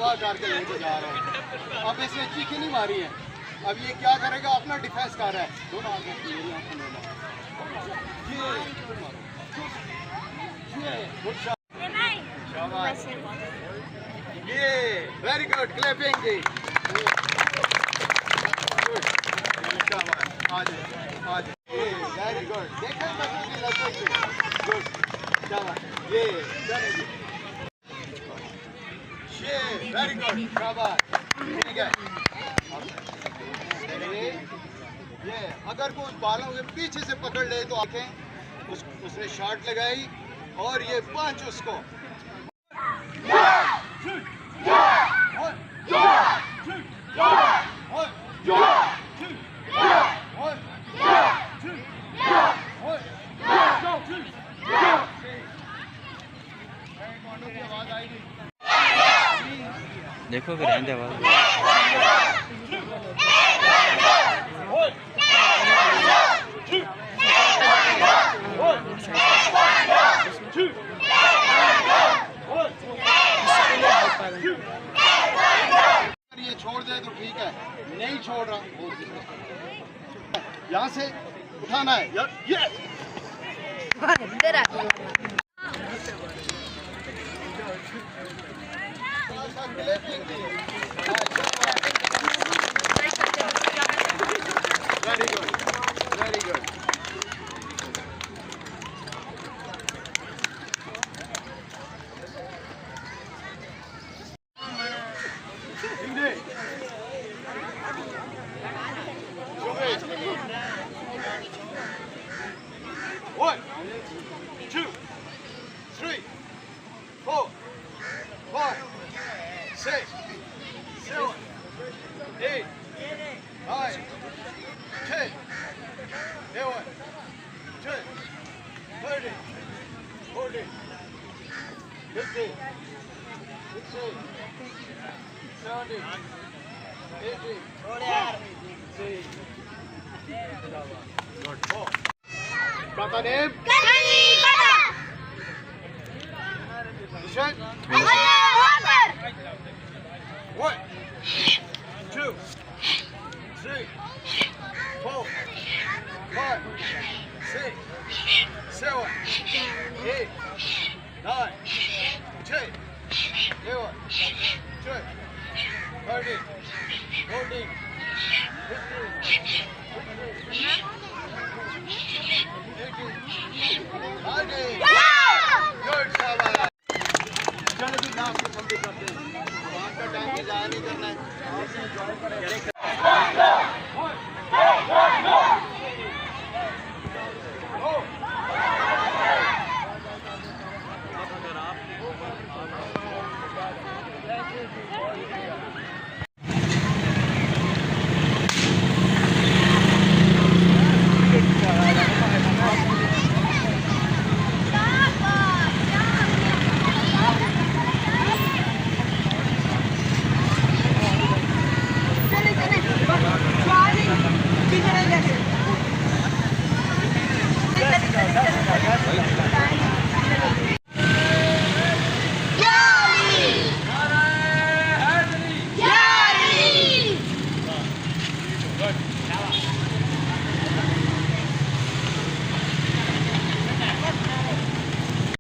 अगवा करके लेके जा रहे हैं। अब इसने चीखें नहीं मारी है। अब ये क्या करेगा, अपना डिफेंस कर रहा है। दोनों आगे ये वेरी गुड क्लैपिंग जी। आज वेरी गुड, देखा गुड, ये वेरी गुड, शाबाश, ठीक है। ये अगर कोई बालों के पीछे से पकड़ ले तो आंखें उसने शॉट लगाई और ये पंच उसको देखो फिर रहने आवाज ये छोड़ दे तो ठीक है, नहीं छोड़ रहा यहाँ से उठाना है यार। ये very good, very good. One, 2, 3, 4, 5, 6, 7, 8, 9, 10, 11, 12, 13, 14, 15, 16, 17, 18, 19. Good. 4. Proper name? Mission? 1, 2, 3, 4, 5, 6, 7, 8, 9, 10, 11, 12, 13, 14, 15, 16, 18, 19. Good, शाबाश। चलो जी लास्ट में कंप्लीट करते हैं। वहाँ का टाइम ज़ाया नहीं करना है। चले चले